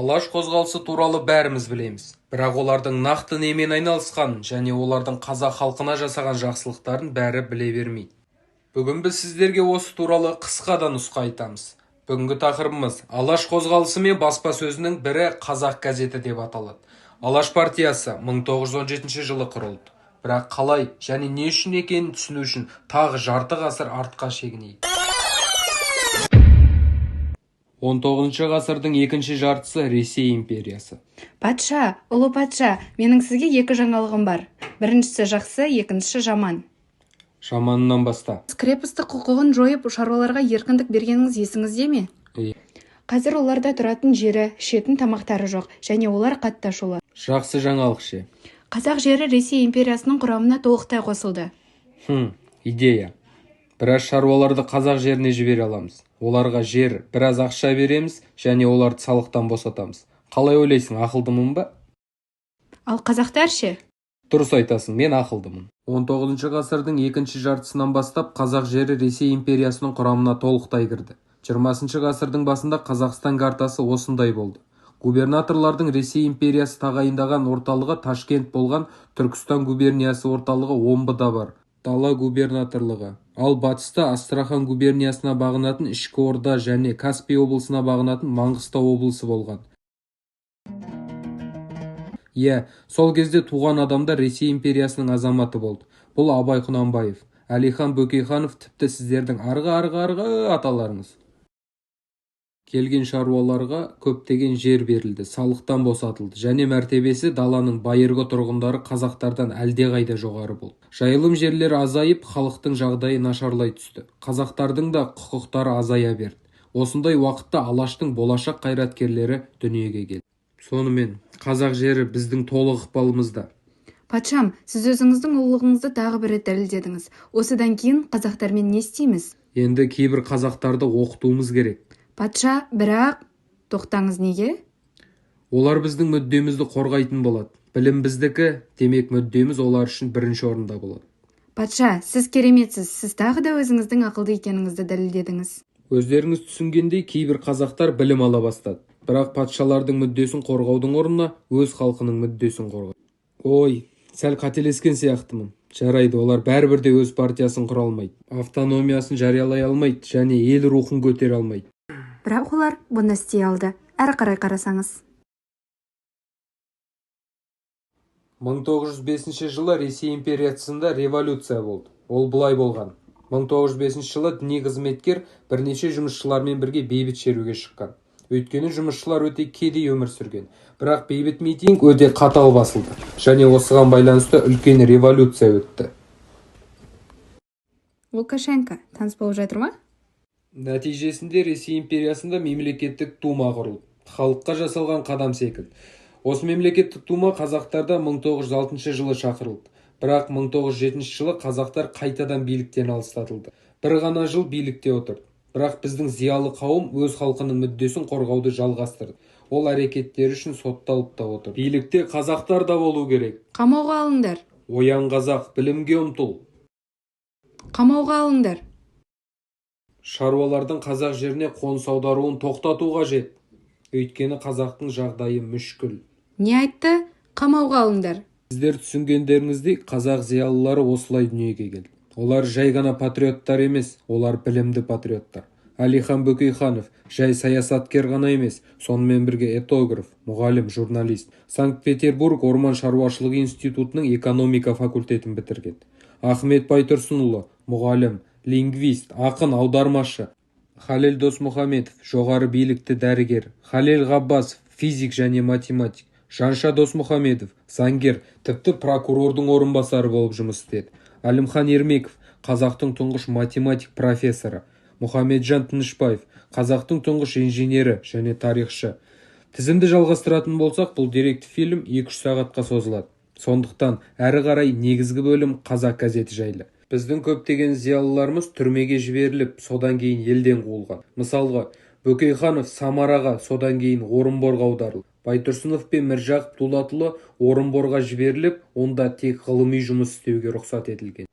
Алаш қозғалысы туралы бәріміз білеміз. Бірақ олардың нақты немен айналысқанын және олардың қазақ халқына жасаған жақсылықтарын бәрі біле бермейді. Бүгін біз сіздерге осы туралы қысқа да нұсқа айтамыз. Бүгінгі тақырыбымыз Алаш қозғалысы мен баспасөзінің бірі Қазақ газеті деп аталады. Алаш партиясы 1917 жылы құрылды. Бірақ қалай және не үшін екенін түсіну үшін тағы жарты ғасыр артқа шегінейік. 19 ғасырдың екінші жартысы Ресей империясы. Патша, ұлы патша, менің сізге екі жаңалығым бар. Біріншісі жақсы, екіншісі жаман. Жаманынан баста. Крепостық құқығын жойып, шаруаларға еркіндік бергеніңіз есіңізде ме? Қазір оларда тұратын жері, ішетін тамақтары жоқ, және олар қатты ашулы. Жақсы жаңалық ше. Қазақ жері Ресей империясының құрамына толықтай қосылды. Идея. Біраз шаруаларды қазақ жеріне жібере аламыз. Оларға жер, біраз ақша береміз, және оларды салықтан босатамыз. Қалай ойлайсың, ақылдымын ба? Ал қазақтар ше? Дұрыс айтасың, мен ақылдымын. 19 ғасырдың екінші жартысынан бастап қазақ жері Ресей империясының құрамына толықтай кірді. 20 ғасырдың басында Қазақстан картасы осындай болды. Губернаторлардың Ресей империясы тағайындаған орталығы Ташкент болған, Түркістан губерниясы орталығы Омбыда бар. Дала губернаторлығы. Ал батыста Астрахан губерниясына бағынатын Ішкі Орда және Каспий облысына бағынатын Маңғыстау облысы болған. Сол кезде туған адамдар Ресей империясының азаматы болды. Бұл Абай Құнанбаев, Әлихан Бөкейханов, тіпті сіздердің арғы аталарыңыз. Келген шаруаларға көптеген жер берілді, салықтан босатылды, және мәртебесі даланың байырғы тұрғындары қазақтардан әлдеқайда жоғары болды. Жайылым жерлері азайып, халықтың жағдайы нашарлай түсті. Қазақтардың да құқықтары азая берді. Осындай уақытта Алаштың болашақ қайраткерлері дүниеге келді. Сонымен, қазақ жері біздің толық ықпалымызда. Патшам, сіз өзіңіздің ұлылығыңызды тағы бір рет дәлелдедіңіз. Осыдан кейін қазақтармен не істейміз? Енді кейбір қазақтарды оқытуымыз керек. Патша, бірақ тоқтаңыз, неге? Олар біздің мүддемізді қорғайтын болады. Білім біздікі, демек мүддеміз олар үшін бірінші орында болады. Патша, сіз кереметсіз, сіз тағы да өзіңіздің ақылды екеніңізді дәлелдедіңіз. Өздеріңіз түсінгендей, кейбір қазақтар білім ала бастады. Бірақ патшалардың мүддесін қорғаудың орнына өз халқының мүддесін қорғайды. Ой, сәл қателескен сияқтымын. Жарайды, олар бәрібір де өз партиясын құра алмайды. Автономиясын жариялай алмайды және ел рухын көтере алмайды. Бірақ олар бұны істей алды. Әрі қарай қарасаңыз. 1905 жылы Ресей империясында революция болды. Ол былай болған. 1905 жылы діни қызметкер бірнеше жұмысшылармен бірге бейбіт шеруге шыққан. Өйткені жұмысшылар өте кедей өмір сүрген. Бірақ бейбіт митинг өте қатал басылды. Және осыған байланысты үлкен революция өтті. Лукашенко таныс болып жатыр ма? Нәтижесінде Ресей империясында мемлекеттік дума құрылды. Халыққа жасалған қадам секілді. Осы мемлекеттік дума қазақтарда 1906 жылы шақырылды. Бірақ 1907 жылы қазақтар қайтадан биліктен алыстатылды. Бір ғана жыл билікте отырды. Бірақ біздің зиялы қауым өз халқының мүддесін қорғауды жалғастырды. Ол әрекеттері үшін сотталып та отыр. Билікте қазақтар да болу керек. Қамауға алыңдар. Оян қазақ, білімге ұмтыл. Қамауға алыңдар. Шаруалардың қазақ жеріне қоныс аударуын тоқтату қажет. Өйткені қазақтың жағдайы мүшкіл. Не айтты? Қамауға алыңдар. Сіздер түсінгендеріңіздей, қазақ зиялылары осылай дүниеге келді. Олар жай ғана патриоттар емес, олар білімді патриоттар. Әлихан Бөкейханов жай саясаткер ғана емес, сонымен бірге этнограф, мұғалім, журналист. Санкт-Петербург орман шаруашылығы институтының экономика факультетін бітірген. Ахмет Байтұрсынұлы, мұғалім, лингвист, ақын, аудармашы. Халел Досмұхамедов, жоғары билікті дәрігер. Халел Ғаббасов, физик және математик. Жанша Досмұхамедов, заңгер, тіпті прокурордың орынбасары болып жұмыс істеді. Әлімхан Ермеков, қазақтың тұңғыш математик профессоры. Мұхамеджан Тынышбаев, қазақтың тұңғыш инженері және тарихшы. Тізімді жалғастыратын болсақ, бұл деректі фильм 2-3 сағатқа созылады. Сондықтан әрі қарай негізгі бөлім қазақ газеті жайлы. Біздің көптеген зиялыларымыз түрмеге жіберіліп, содан кейін елден қуылған. Мысалға, Бөкейханов Самараға, содан кейін Орынборға аударылды. Байтұрсынов пен Міржақып Дулатұлы Орынборға жіберіліп, онда тек ғылыми жұмыс істеуге рұқсат етілген.